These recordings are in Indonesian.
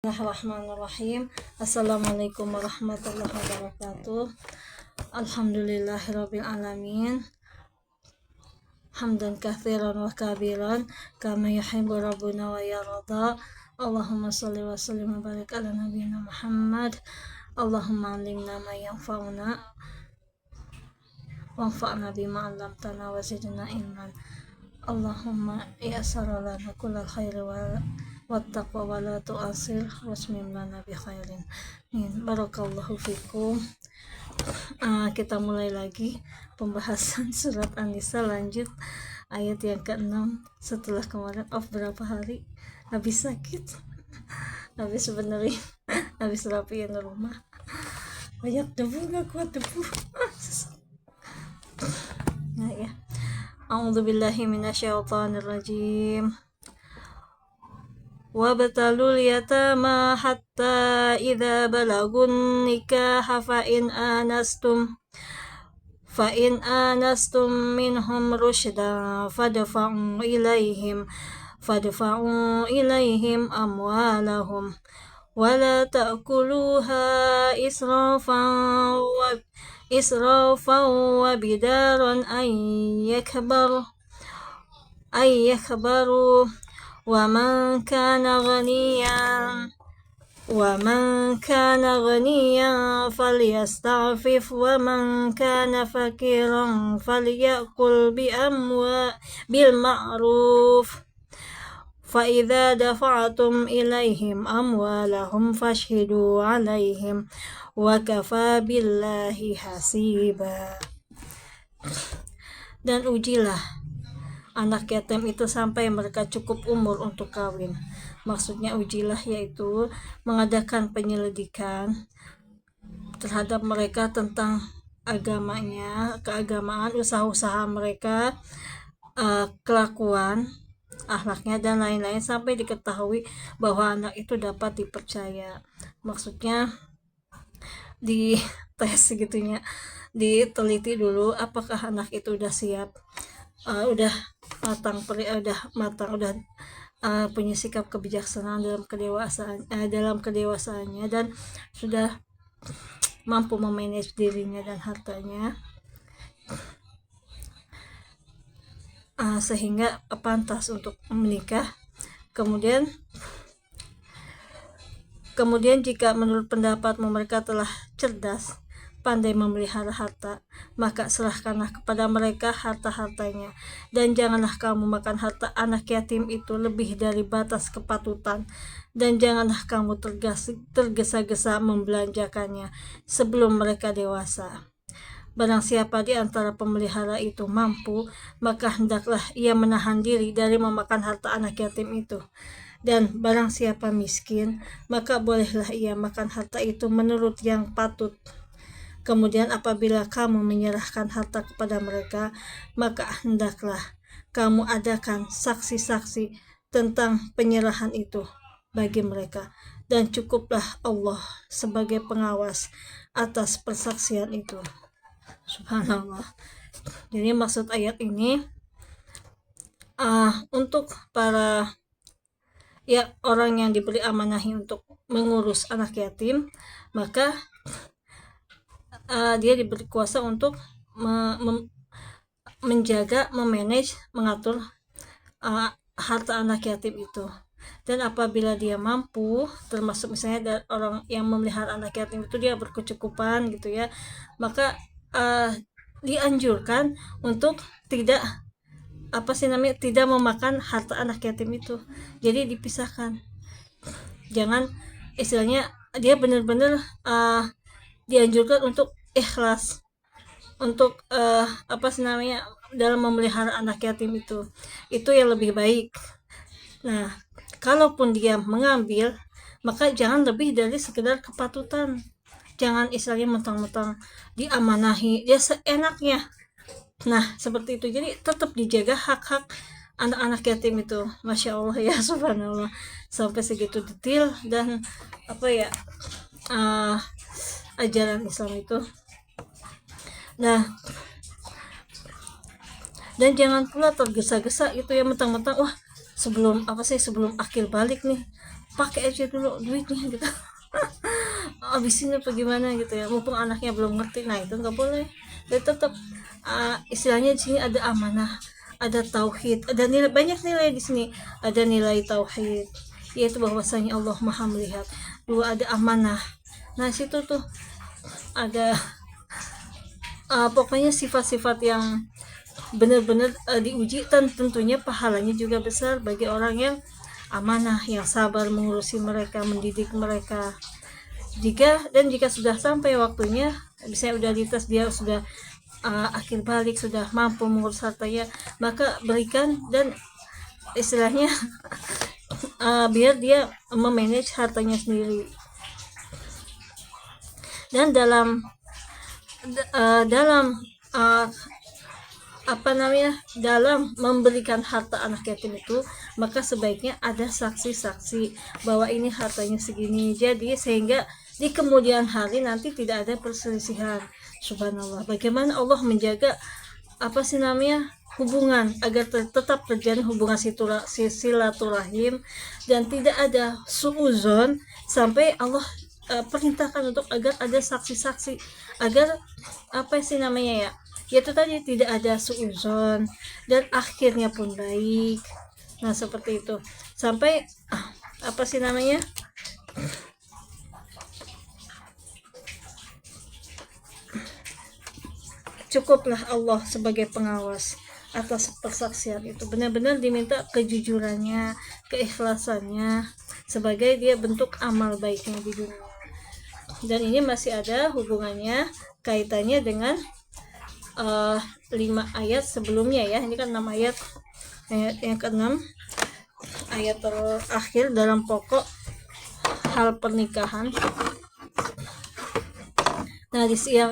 Bismillahirrahmanirrahim. Assalamualaikum warahmatullahi wabarakatuh. Alhamdulillahirabbil alamin. Hamdan katsiran wa kabiran kama yuhibbu rabbuna wa yarda. Allahumma shalli wa sallim wa barik ala nabiyyina Muhammad. Allahumma 'allimna ma yanfa'una wanfa'na bima 'allamtana wa zidna ilman. Allahumma yassir lana kullal khairi wattaqwa wa la tu'asir wasmim lana bi khairin. Barakallahu fikum. Kita mulai lagi pembahasan surat An-Nisa, lanjut ayat yang ke-6 setelah kemarin berapa hari habis sakit, habis benerin, habis rapiin rumah, banyak debu, gak kuat debu. Nah ya, a'udzubillahi minasyaitonir rajim. Wabtalul yatama hatta idza balagun nikaha fa in anastum minhum rushda fadfa'u ilaihim amwalahum wala ta'kuluha israfan wa bidaran ay yakbaru ومن كان غنيا فليستعفف ومن كان فقيرا فليأكل بالمعروف فإذا دفعتم إليهم أموالهم فاشهدوا عليهم وكفى بالله حسيبا. Dan ujilah anak yatim itu sampai mereka cukup umur untuk kawin. Maksudnya ujilah yaitu mengadakan penyelidikan terhadap mereka tentang agamanya, keagamaan, usaha-usaha mereka, kelakuan, akhlaknya dan lain-lain sampai diketahui bahwa anak itu dapat dipercaya. Maksudnya di tes gitunya, diteliti dulu apakah anak itu udah siap, udah matang, punya sikap kebijaksanaan dalam kedewasaannya dan sudah mampu memanage dirinya dan hartanya, sehingga pantas untuk menikah. Kemudian jika menurut pendapatmu mereka telah cerdas, pandai memelihara harta, maka serahkanlah kepada mereka harta-hartanya, dan janganlah kamu makan harta anak yatim itu lebih dari batas kepatutan, dan janganlah kamu tergesa-gesa membelanjakannya sebelum mereka dewasa. Barang siapa di antara pemelihara itu mampu, maka hendaklah ia menahan diri dari memakan harta anak yatim itu. Dan barang siapa miskin, maka bolehlah ia makan harta itu menurut yang patut. Kemudian apabila kamu menyerahkan harta kepada mereka, maka hendaklah kamu adakan saksi-saksi tentang penyerahan itu bagi mereka, dan cukuplah Allah sebagai pengawas atas persaksian itu. Subhanallah. Jadi maksud ayat ini untuk para orang yang diberi amanahi untuk mengurus anak yatim, maka dia diberi kuasa untuk menjaga, memanage, mengatur harta anak yatim itu. Dan apabila dia mampu, termasuk misalnya orang yang memelihara anak yatim itu dia berkecukupan gitu ya, maka dianjurkan untuk tidak memakan harta anak yatim itu. Jadi dipisahkan. Jangan istilahnya dia benar-benar dianjurkan untuk ikhlas untuk dalam memelihara anak yatim itu yang lebih baik. Nah, kalaupun dia mengambil, maka jangan lebih dari sekedar kepatutan. Jangan istilahnya mentang-mentang diamanahi dia seenaknya. Nah, seperti itu. Jadi tetap dijaga hak-hak anak-anak yatim itu. Masya Allah ya, subhanallah, sampai segitu detail dan ajaran Islam itu. Nah, dan jangan pula tergesa-gesa gitu ya, mentang-mentang sebelum akil balik nih pakai aja dulu duitnya gitu. Habisin apa gimana gitu ya, mumpung anaknya belum ngerti. Nah itu nggak boleh. Dan tetap istilahnya di sini ada amanah, ada tauhid, ada nilai, banyak nilai di sini. Ada nilai tauhid, yaitu bahwasanya Allah Maha melihat. Dua, ada amanah. Nah situ tuh ada pokoknya sifat-sifat yang benar-benar diuji, dan tentunya pahalanya juga besar bagi orang yang amanah, yang sabar mengurusi mereka, mendidik mereka. Jika sudah sampai waktunya, misalnya udah dites, dia sudah akhir balik, sudah mampu mengurus hartanya, maka berikan, dan istilahnya biar dia memanage hartanya sendiri. Dan dalam dalam memberikan harta anak yatim itu, maka sebaiknya ada saksi-saksi bahwa ini hartanya segini, jadi sehingga di kemudian hari nanti tidak ada perselisihan. Subhanallah, bagaimana Allah menjaga hubungan agar tetap terjalin hubungan silaturahim, dan tidak ada suuzon, sampai Allah perintahkan untuk agar ada saksi-saksi, agar yaitu tadi tidak ada suuzon, dan akhirnya pun baik. Nah seperti itu, sampai cukuplah Allah sebagai pengawas atas persaksian itu. Benar-benar diminta kejujurannya, keikhlasannya, sebagai dia bentuk amal baiknya di dunia. Dan ini masih ada hubungannya, kaitannya dengan 5 ayat sebelumnya ya. Ini kan 6 ayat, yang ke-6 ayat terakhir dalam pokok hal pernikahan. Nah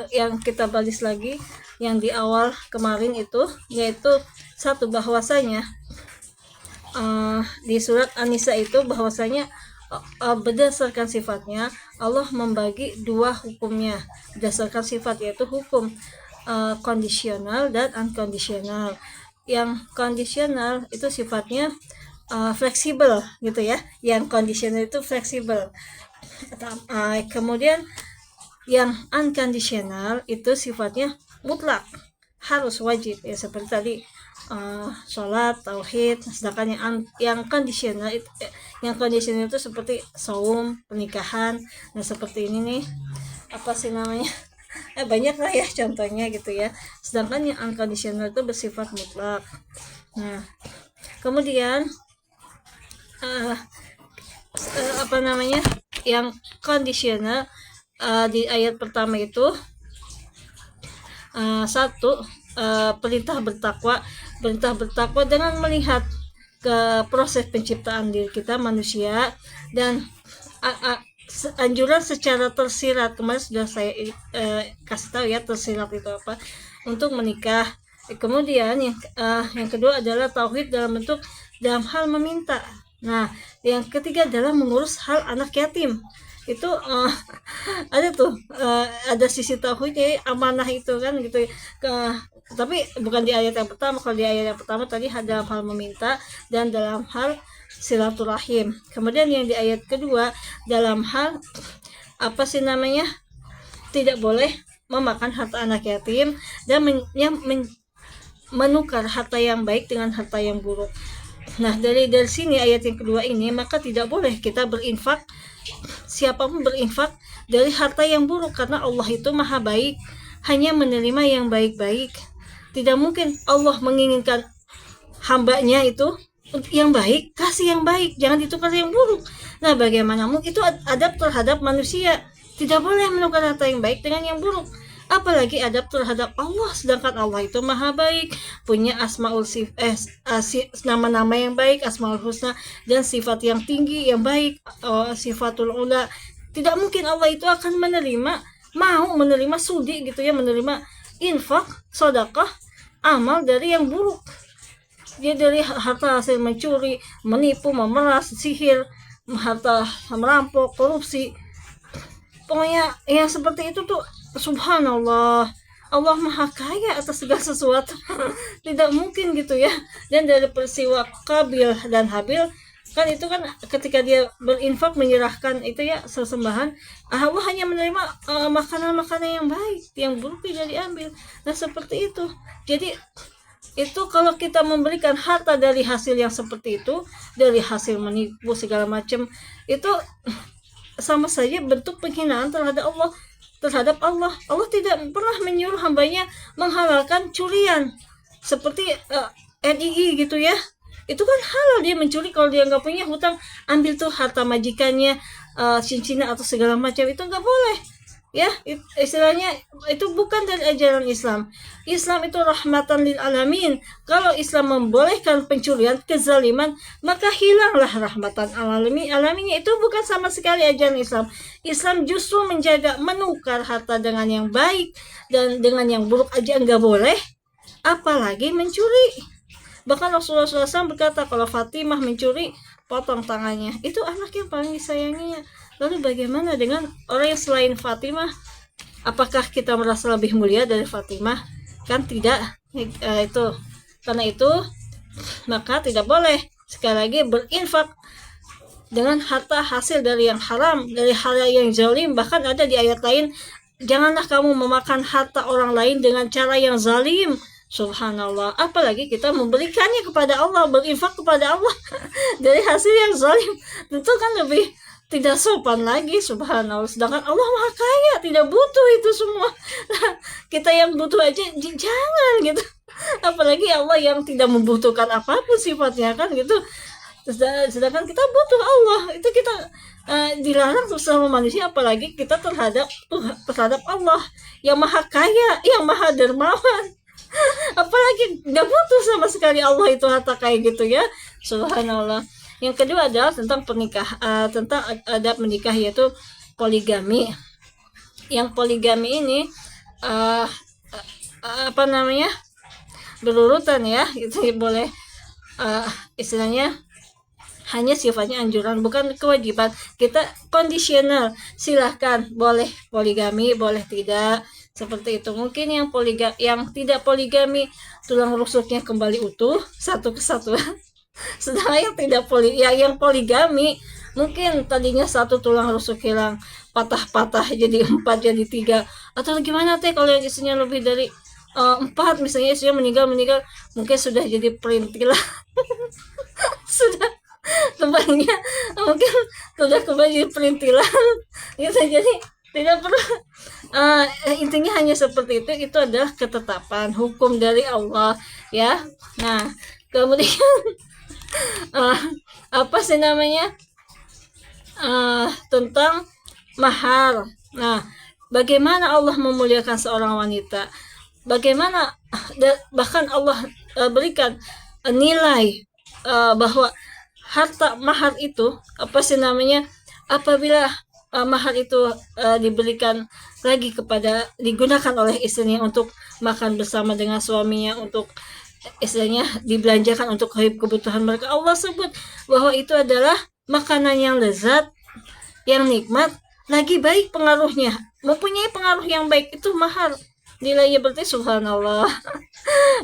yang kita balis lagi yang di awal kemarin itu, yaitu satu, bahwasanya di surat An-Nisa itu, bahwasanya berdasarkan sifatnya Allah membagi dua hukumnya berdasarkan sifat, yaitu hukum kondisional dan unconditional. Yang kondisional itu sifatnya fleksibel gitu ya, yang kondisional itu fleksibel. Kemudian yang unconditional itu sifatnya mutlak, harus, wajib ya, seperti tadi sholat, tauhid. Sedangkan yang kondisional itu seperti saum, pernikahan. Nah seperti ini nih, banyak lah ya contohnya gitu ya. Sedangkan yang unconditional itu bersifat mutlak. Nah kemudian yang kondisional di ayat pertama itu perintah bertakwa dengan melihat ke proses penciptaan diri kita manusia, dan anjuran secara tersirat. Kemarin sudah saya kasih tahu ya tersirat itu apa, untuk menikah. Kemudian yang kedua adalah tauhid dalam hal meminta. Nah yang ketiga adalah mengurus hal anak yatim. Itu ada sisi tauhidnya, amanah itu kan gitu. Tapi bukan di ayat yang pertama. Kalau di ayat yang pertama tadi dalam hal meminta dan dalam hal silaturahim. Kemudian yang di ayat kedua dalam hal tidak boleh memakan harta anak yatim dan menukar harta yang baik dengan harta yang buruk. Nah dari sini ayat yang kedua ini, maka tidak boleh kita berinfak, siapapun berinfak dari harta yang buruk, karena Allah itu maha baik, hanya menerima yang baik-baik. Tidak mungkin Allah menginginkan hambanya itu yang baik, kasih yang baik, jangan ditukar yang buruk. Nah bagaimana mungkin, itu adab terhadap manusia, tidak boleh menukar harta yang baik dengan yang buruk, apalagi adab terhadap Allah. Sedangkan Allah itu maha baik, punya nama-nama yang baik, asmaul husna, dan sifat yang tinggi yang baik, sifatul ula. Tidak mungkin Allah itu akan mau menerima sudi gitu ya, menerima infak, sedekah, amal dari yang buruk. Dia dari harta hasil mencuri, menipu, memeras, sihir, harta merampok, korupsi. Pokoknya yang seperti itu tuh subhanallah, Allah maha kaya atas segala sesuatu. Tidak mungkin gitu ya. Dan dari peristiwa Qabil dan Habil, kan itu kan ketika dia berinfak menyerahkan itu ya sesembahan, Allah hanya menerima makanan-makanan yang baik, yang buruk tidak diambil. Nah seperti itu. Jadi itu kalau kita memberikan harta dari hasil yang seperti itu, dari hasil menipu segala macam, itu sama saja bentuk penghinaan terhadap Allah. Allah tidak pernah menyuruh hambanya menghalalkan curian seperti NII gitu ya. Itu kan halal dia mencuri. Kalau dia nggak punya hutang, ambil tuh harta majikannya, cincin atau segala macam, itu nggak boleh ya. Istilahnya itu bukan dari ajaran Islam. Islam itu rahmatan lil alamin. Kalau Islam membolehkan pencurian, kezaliman, maka hilanglah rahmatan alaminnya. Itu bukan sama sekali ajaran Islam. Islam justru menjaga, menukar harta dengan yang baik, dan dengan yang buruk aja nggak boleh, apalagi mencuri. Bahkan Rasulullah SAW berkata kalau Fatimah mencuri, potong tangannya. Itu anak yang paling disayanginya. Lalu bagaimana dengan orang yang selain Fatimah? Apakah kita merasa lebih mulia dari Fatimah? Kan tidak. Itu karena itu maka tidak boleh sekali lagi berinfak dengan harta hasil dari yang haram, dari hal yang zalim. Bahkan ada di ayat lain, janganlah kamu memakan harta orang lain dengan cara yang zalim. Subhanallah, apalagi kita memberikannya kepada Allah, berinfak kepada Allah dari hasil yang zalim, tentu kan lebih tidak sopan lagi. Subhanallah, sedangkan Allah maha kaya, tidak butuh itu semua. Kita yang butuh aja jangan gitu, apalagi Allah yang tidak membutuhkan apapun sifatnya kan gitu. Sedangkan kita butuh Allah, itu kita dilarang sama manusia, apalagi kita terhadap Allah yang maha kaya, yang maha dermawan. Apalagi gak butuh sama sekali Allah itu harta kayak gitu ya. Subhanallah. Yang kedua adalah tentang tentang adab menikah, yaitu poligami. Yang poligami ini berurutan ya, itu boleh istilahnya hanya sifatnya anjuran, bukan kewajiban. Kita kondisional, silahkan boleh poligami, boleh tidak, seperti itu. Mungkin yang tidak poligami, tulang rusuknya kembali utuh, satu kesatuan. Sedangkan yang tidak yang poligami, mungkin tadinya satu tulang rusuk hilang, patah-patah jadi 4, jadi 3, atau gimana teh kalau yang istrinya lebih dari 4, misalnya istrinya meninggal, mungkin sudah jadi perintilan. Sudah kembalinya mungkin sudah kembali jadi perintilan gitu. Jadi tidak perlu, intinya hanya seperti itu adalah ketetapan hukum dari Allah ya. Nah kemudian apa sih namanya, tentang mahar. Nah bagaimana Allah memuliakan seorang wanita, bagaimana bahkan Allah berikan nilai bahwa harta mahar itu apa sih namanya, apabila mahar itu diberikan lagi digunakan oleh istrinya untuk makan bersama dengan suaminya, untuk istilahnya dibelanjakan untuk kebutuhan mereka. Allah sebut bahwa itu adalah makanan yang lezat, yang nikmat, lagi baik pengaruhnya, mempunyai pengaruh yang baik. Itu mahar nilainya. Berarti subhanallah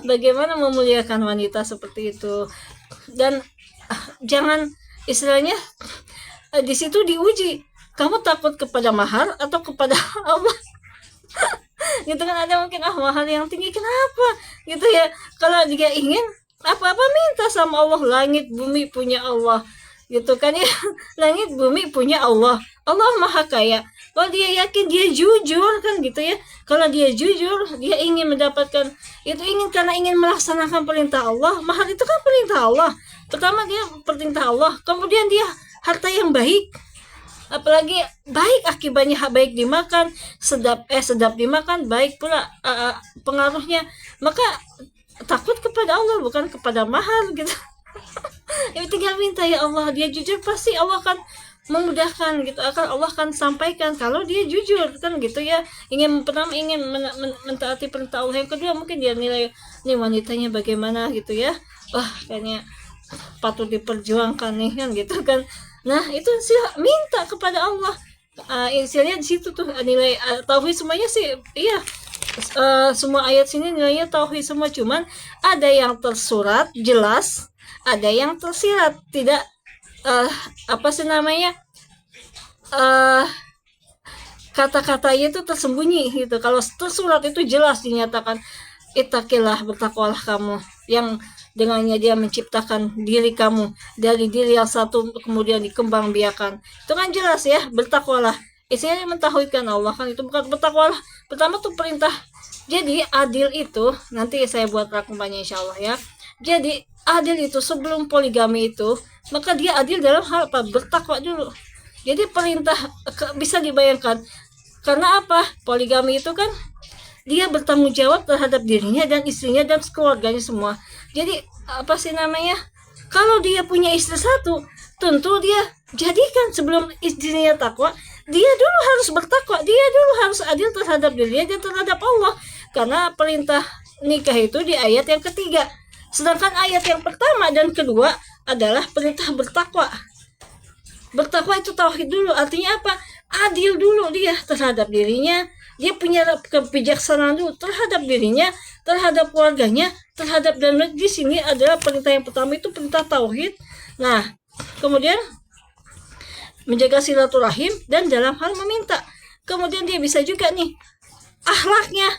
bagaimana memuliakan wanita seperti itu. Dan jangan istilahnya di situ diuji, kamu takut kepada mahar atau kepada Allah. Gitu kan, ada mungkin mahar yang tinggi kenapa gitu ya. Kalau dia ingin apa-apa minta sama Allah, langit bumi punya Allah gitu kan ya. Langit bumi punya Allah, Allah maha kaya. Kalau dia yakin, dia jujur kan gitu ya. Kalau dia jujur, dia ingin mendapatkan itu, karena ingin melaksanakan perintah Allah. Mahar itu kan perintah Allah. Pertama dia perintah Allah, kemudian dia harta yang baik, apalagi baik akibatnya, baik dimakan, sedap dimakan, baik pula pengaruhnya. Maka takut kepada Allah, bukan kepada mahar gitu. Ya tinggal minta, ya Allah, dia jujur, pasti Allah akan memudahkan gitu, Allah akan sampaikan kalau dia jujur kan gitu ya. Pertama ingin mentaati perintah Allah, yang kedua mungkin dia nilai nih wanitanya bagaimana gitu ya, wah kayaknya patut diperjuangkan nih kan gitu kan. Nah itu sih minta kepada Allah. Istilahnya di situ tuh nilai tauhid semuanya sih iya. Semua ayat sini nilainya tauhid semua, cuman ada yang tersurat jelas, ada yang tersirat tidak apa sih namanya, eh kata-katanya itu tersembunyi gitu. Kalau surat itu jelas dinyatakan, itakilah, bertakwalah kamu, yang dengannya dia menciptakan diri kamu dari diri yang satu kemudian dikembang biakan. Itu kan jelas ya, bertakwalah. Isinya mentauhidkan Allah, kan itu bukan bertakwalah. Pertama tuh perintah. Jadi adil itu nanti saya buat rangkumannya insya Allah ya. Jadi adil itu sebelum poligami itu, maka dia adil dalam hal apa? Bertakwa dulu. Jadi perintah bisa dibayangkan, karena apa? Poligami itu kan dia bertanggung jawab terhadap dirinya dan istrinya dan keluarganya semua. Jadi apa sih namanya? Kalau dia punya istri satu, tentu dia jadikan sebelum istrinya takwa, dia dulu harus bertakwa, dia dulu harus adil terhadap dirinya dan terhadap Allah. Karena perintah nikah itu di ayat yang ketiga. Sedangkan ayat yang pertama dan kedua adalah perintah bertakwa. Bertakwa itu tauhid dulu, artinya apa? Adil dulu dia terhadap dirinya, dia punya kebijaksanaan dulu terhadap dirinya, terhadap keluarganya, terhadap, dan di sini adalah perintah yang pertama itu perintah tauhid. Nah, kemudian menjaga silaturahim dan dalam hal meminta. Kemudian dia bisa juga nih akhlaknya.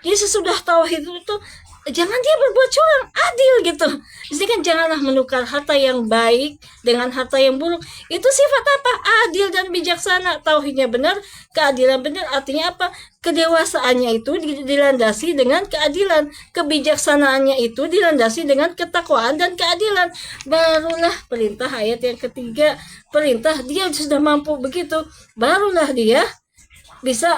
Jadi sesudah tauhid itu jangan dia berbuat curang, adil gitu. Jadi kan janganlah menukar harta yang baik dengan harta yang buruk. Itu sifat apa? Adil dan bijaksana. Tauhidnya benar, keadilan benar. Artinya apa? Kedewasaannya itu dilandasi dengan keadilan, kebijaksanaannya itu dilandasi dengan ketakwaan dan keadilan. Barulah perintah ayat yang ketiga, perintah dia sudah mampu begitu, barulah dia bisa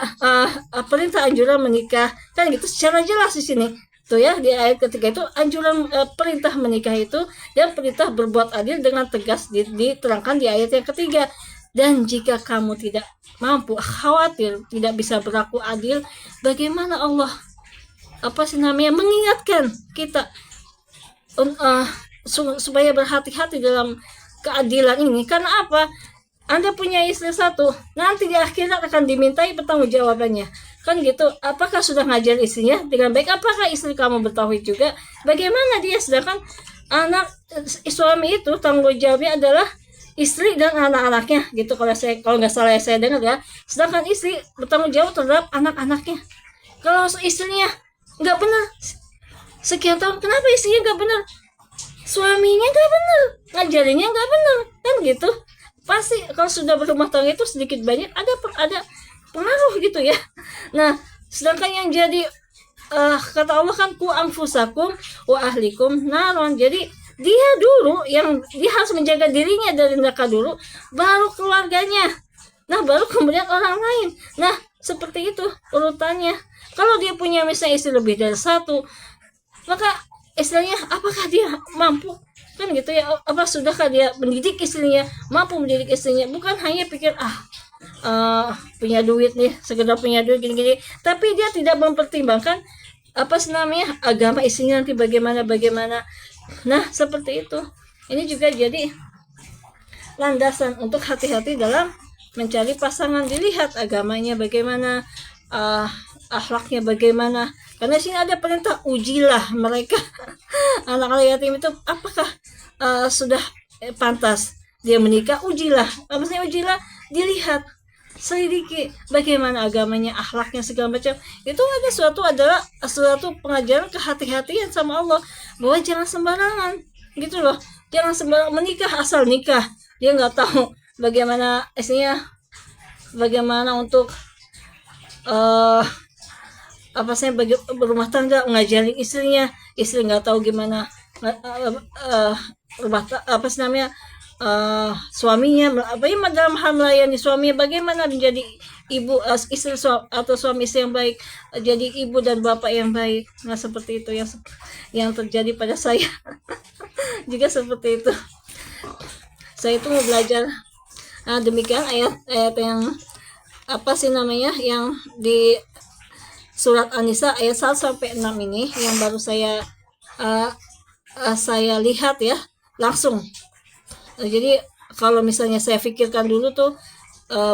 perintah anjuran menikah, kan gitu secara jelas di sini tuh ya, di ayat ketiga itu anjuran perintah menikah itu dan perintah berbuat adil dengan tegas diterangkan di ayat yang ketiga. Dan jika kamu tidak mampu, khawatir tidak bisa berlaku adil, bagaimana Allah apa sih namanya mengingatkan kita supaya berhati-hati dalam keadilan ini. Karena apa? Anda punya istri satu, nanti di akhirat akan dimintai pertanggungjawabannya. Kan gitu, apakah sudah ngajar istrinya dengan baik? Apakah istri kamu bertauhid juga? Bagaimana dia? Sedangkan anak suami itu tanggung jawabnya adalah istri dan anak-anaknya gitu, kalau nggak salah saya dengar ya. Sedangkan istri bertanggung jawab terhadap anak-anaknya. Kalau istrinya nggak benar sekian tahun, kenapa istrinya nggak benar? Suaminya nggak benar, ngajarinnya nggak benar, kan gitu. Pasti kalau sudah berumah tangga itu sedikit banyak ada pengaruh gitu ya. Nah, sedangkan yang jadi kata Allah kan ku anfusakum wa ahlikum naron. Jadi dia dulu yang dia harus menjaga dirinya dari neraka dulu, baru keluarganya. Nah, baru kemudian orang lain. Nah, seperti itu urutannya. Kalau dia punya misalnya istri lebih dari satu, maka istilahnya apakah dia mampu, kan gitu ya, apa sudahkah dia mendidik istrinya, mampu mendidik istrinya, bukan hanya pikir punya duit nih, sekedar punya duit gini-gini, tapi dia tidak mempertimbangkan apa namanya agama istrinya nanti bagaimana. Nah, seperti itu. Ini juga jadi landasan untuk hati-hati dalam mencari pasangan. Dilihat agamanya bagaimana, akhlaknya bagaimana. Karena sini ada perintah ujilah mereka anak-anak yatim itu apakah sudah pantas dia menikah. Ujilah, maksudnya ujilah, dilihat, selidiki bagaimana agamanya, akhlaknya, segala macam. Itu adalah suatu pengajaran kehati-hatian sama Allah, bahwa jangan sembarangan gitu loh, jangan sembarangan menikah asal nikah. Dia nggak tahu bagaimana istrinya, bagaimana untuk apa saya bagi berumah tangga, ngajari istrinya, istri nggak tahu gimana rumah apa sih namanya suaminya, apa ya dalam hal melayani suaminya, bagaimana menjadi ibu istri atau suami istri yang baik, jadi ibu dan bapak yang baik. Nah, seperti itu yang terjadi pada saya juga seperti itu. Saya itu mau belajar. Nah, demikian ayat yang apa sih namanya yang di surat An-Nisa ayat 1 sampai 6 ini yang baru saya lihat ya langsung. Jadi kalau misalnya saya pikirkan dulu tuh,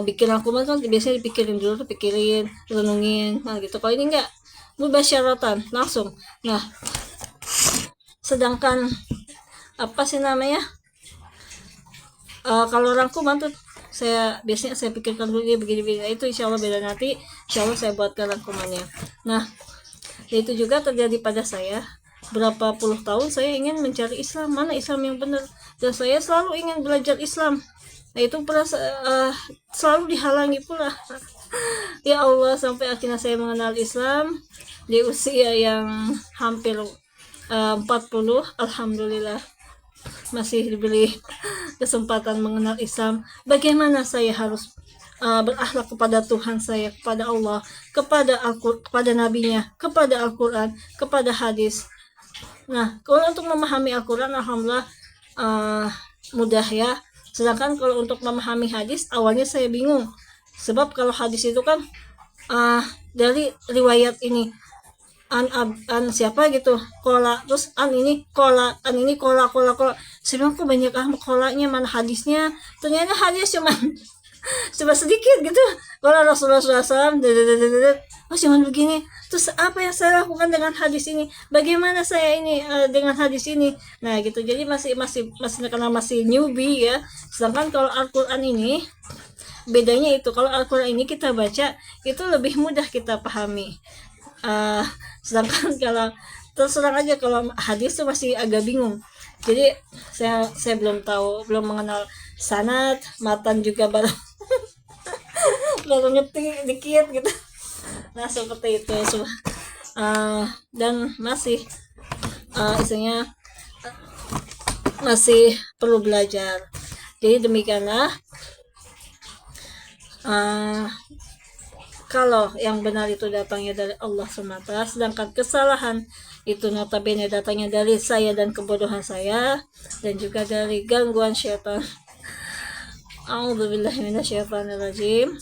bikin rangkuman kan biasanya dipikirin dulu tuh, renungin, nah gitu. Kalau ini enggak, mubasyaratan langsung. Nah, sedangkan apa sih namanya Kalau rangkuman tuh biasanya saya pikirkan dulu dia begini-begini, itu insya Allah beda, nanti insya Allah saya buatkan rangkumannya. Nah, itu juga terjadi pada saya. Berapa puluh tahun saya ingin mencari Islam, mana Islam yang benar, dan saya selalu ingin belajar Islam. Nah, itu selalu dihalangi pula. Ya Allah, sampai akhirnya saya mengenal Islam di usia yang hampir 40. Alhamdulillah masih diberi kesempatan mengenal Islam. Bagaimana saya harus berakhlak kepada Tuhan saya, kepada Allah, kepada nabinya, kepada Al-Quran, kepada hadis. Nah, kalau untuk memahami Al-Quran, alhamdulillah mudah ya. Sedangkan kalau untuk memahami hadis, awalnya saya bingung. Sebab kalau hadis itu kan dari riwayat ini, an siapa gitu, kola, terus an ini kola, saya bilang kok banyak kolanya, mana hadisnya. Ternyata hadis cuma sedikit gitu. Kalau Rasulullah SAW cuman begini. Terus apa yang saya lakukan dengan hadis ini, bagaimana saya ini dengan hadis ini. Nah gitu, jadi masih karena masih newbie ya. Sedangkan kalau Al-Quran ini bedanya itu, kalau Al-Quran ini kita baca itu lebih mudah kita pahami. Sedangkan kalau terserang aja, kalau hadis tuh masih agak bingung. Jadi saya belum mengenal sanad, matan juga baru ngerti dikit gitu. Nah seperti itu. Dan masih isinya masih perlu belajar. Jadi demikianlah. Kalau yang benar itu datangnya dari Allah semata, sedangkan kesalahan itu notabene datangnya dari saya dan kebodohan saya, dan juga dari gangguan syaitan. A'udzubillahi minasyaitonirrajim.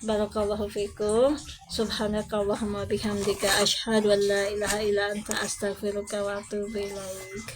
Barakallahu fikum. Subhanakallahumma bihamdika asyhadu an la ilaha illa anta astaghfiruka wa atubu ilaik.